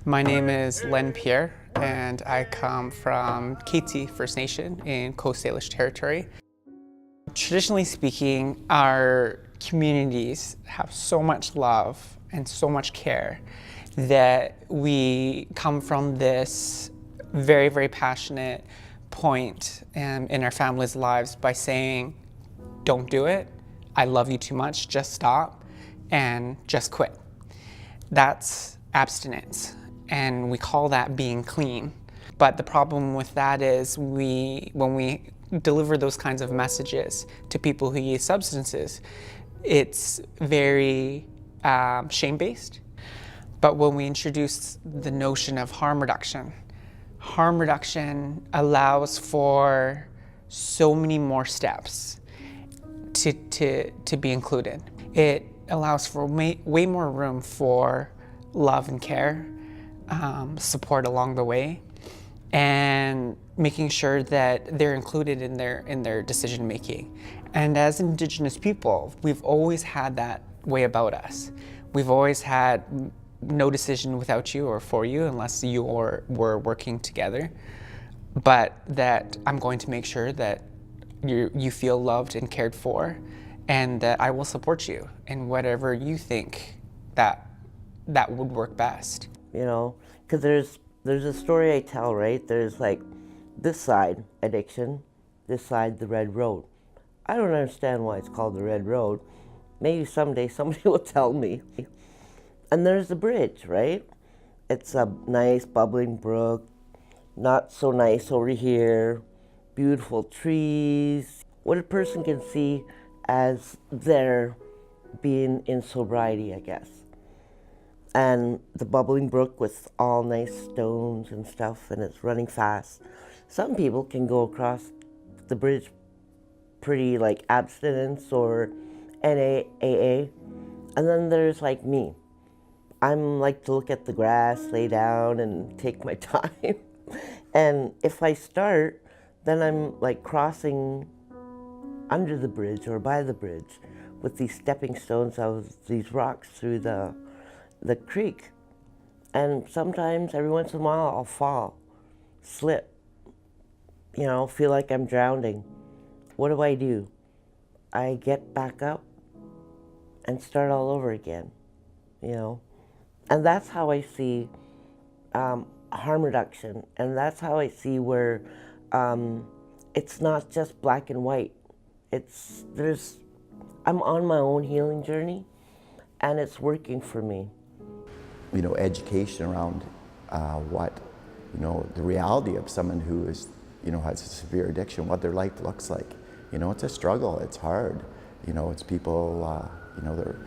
My name is Len Pierre, and I come from Keetsi First Nation in Coast Salish territory. Traditionally speaking, our communities have so much love and so much care that we come from this very, very passionate point in our families' lives by saying, don't do it, I love you too much, just stop, and just quit. That's abstinence, and we call that being clean. But the problem with that is when we deliver those kinds of messages to people who use substances, it's very shame-based. But when we introduce the notion of harm reduction allows for so many more steps to be included. It allows for way more room for love and care, support along the way, and making sure that they're included in their decision making. And as Indigenous people, we've always had that way about us. We've always had no decision without you or for you unless you or we're working together. But that I'm going to make sure that you feel loved and cared for, and that I will support you in whatever you think that would work best. You know, because there's a story I tell, right? There's like this side, addiction, this side, the red road. I don't understand why it's called the red road. Maybe someday somebody will tell me. And there's the bridge, right? It's a nice bubbling brook, not so nice over here, beautiful trees, what a person can see as their being in sobriety, I guess. And the bubbling brook with all nice stones and stuff, and it's running fast. Some people can go across the bridge pretty like abstinence or NAAA, and then there's like me. I'm like to look at the grass, lay down, and take my time. And if I start, then I'm like crossing under the bridge or by the bridge with these stepping stones of these rocks through the creek. And sometimes, every once in a while, I'll fall, slip, you know, feel like I'm drowning. What do? I get back up and start all over again, you know. And that's how I see harm reduction, and that's how I see where it's not just black and white. I'm on my own healing journey, and it's working for me. You know, education around what, you know, the reality of someone who is, you know, has a severe addiction, what their life looks like. You know, it's a struggle, it's hard. You know, it's people, you know, they're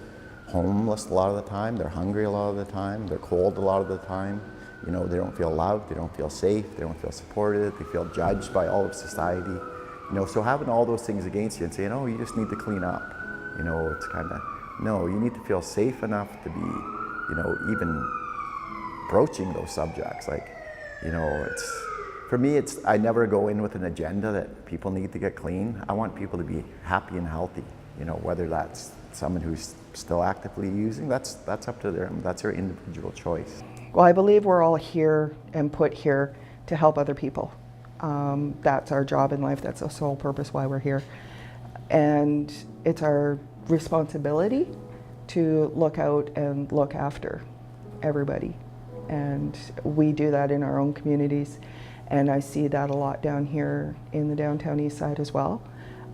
homeless a lot of the time, they're hungry a lot of the time, they're cold a lot of the time. You know, they don't feel loved, they don't feel safe, they don't feel supported, they feel judged by all of society. You know, so having all those things against you and saying, oh, you just need to clean up. You know, it's kind of, no, you need to feel safe enough to be, you know, even broaching those subjects. Like, you know, for me, I never go in with an agenda that people need to get clean. I want people to be happy and healthy, you know, whether that's someone who's still actively using, that's up to them, that's their individual choice. Well, I believe we're all here and put here to help other people. That's our job in life, that's the sole purpose why we're here. And it's our responsibility to look out and look after everybody. And we do that in our own communities. And I see that a lot down here in the downtown east side as well.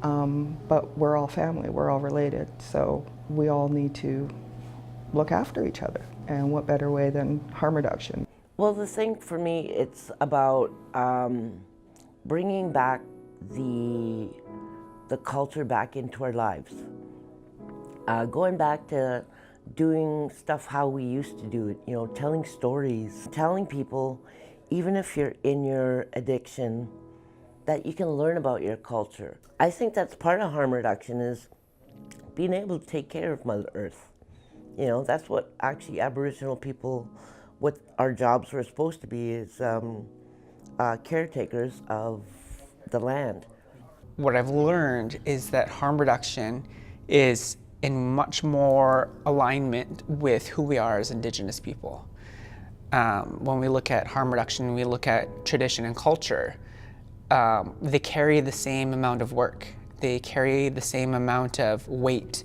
But we're all family, we're all related. So we all need to look after each other. And what better way than harm reduction? Well, the thing for me, it's about bringing back the culture back into our lives. Going back to doing stuff how we used to do it, you know, telling stories, telling people, even if you're in your addiction, that you can learn about your culture. I think that's part of harm reduction, is being able to take care of Mother Earth. You know, that's what actually Aboriginal people, what our jobs were supposed to be, is caretakers of the land. What I've learned is that harm reduction is in much more alignment with who we are as Indigenous people. When we look at harm reduction, we look at tradition and culture, they carry the same amount of work. They carry the same amount of weight.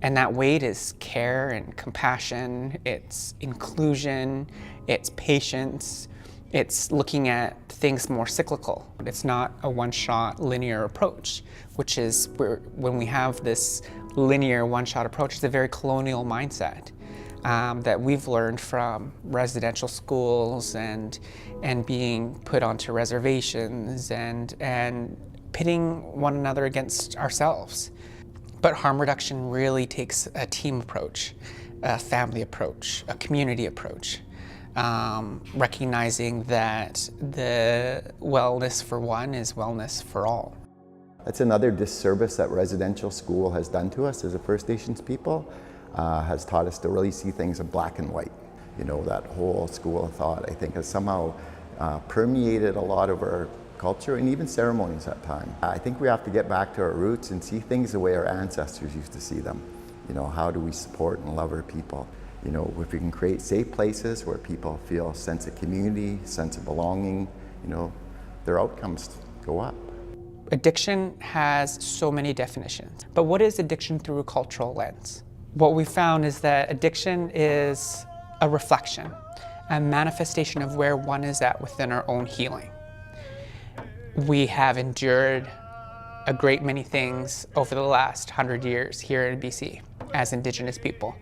And that weight is care and compassion, it's inclusion, it's patience, it's looking at things more cyclical. It's not a one-shot linear approach, which is when we have this linear one-shot approach, it's a very colonial mindset that we've learned from residential schools and being put onto reservations and pitting one another against ourselves. But harm reduction really takes a team approach, a family approach, a community approach, recognizing that the wellness for one is wellness for all. That's another disservice that residential school has done to us as a First Nations people, has taught us to really see things in black and white. You know, that whole school of thought, I think, has somehow permeated a lot of our culture and even ceremonies at times. I think we have to get back to our roots and see things the way our ancestors used to see them. You know, how do we support and love our people? You know, if we can create safe places where people feel a sense of community, sense of belonging, you know, their outcomes go up. Addiction has so many definitions, but what is addiction through a cultural lens? What we found is that addiction is a reflection, a manifestation of where one is at within our own healing. We have endured a great many things over the last 100 years here in BC as Indigenous people.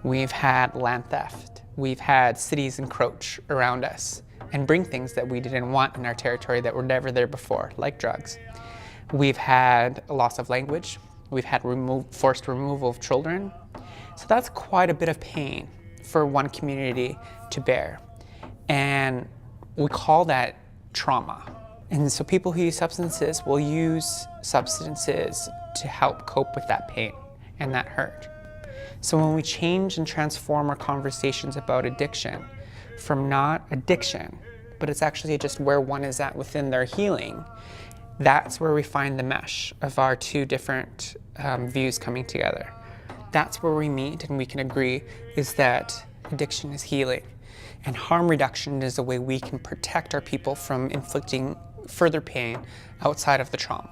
We've had land theft. We've had cities encroach around us and bring things that we didn't want in our territory that were never there before, like drugs. We've had a loss of language. We've had forced removal of children. So that's quite a bit of pain for one community to bear. And we call that trauma. And so people who use substances will use substances to help cope with that pain and that hurt. So when we change and transform our conversations about addiction from not addiction, but it's actually just where one is at within their healing, that's where we find the mesh of our two different views coming together. That's where we meet and we can agree is that addiction is healing and harm reduction is a way we can protect our people from inflicting further pain outside of the trauma.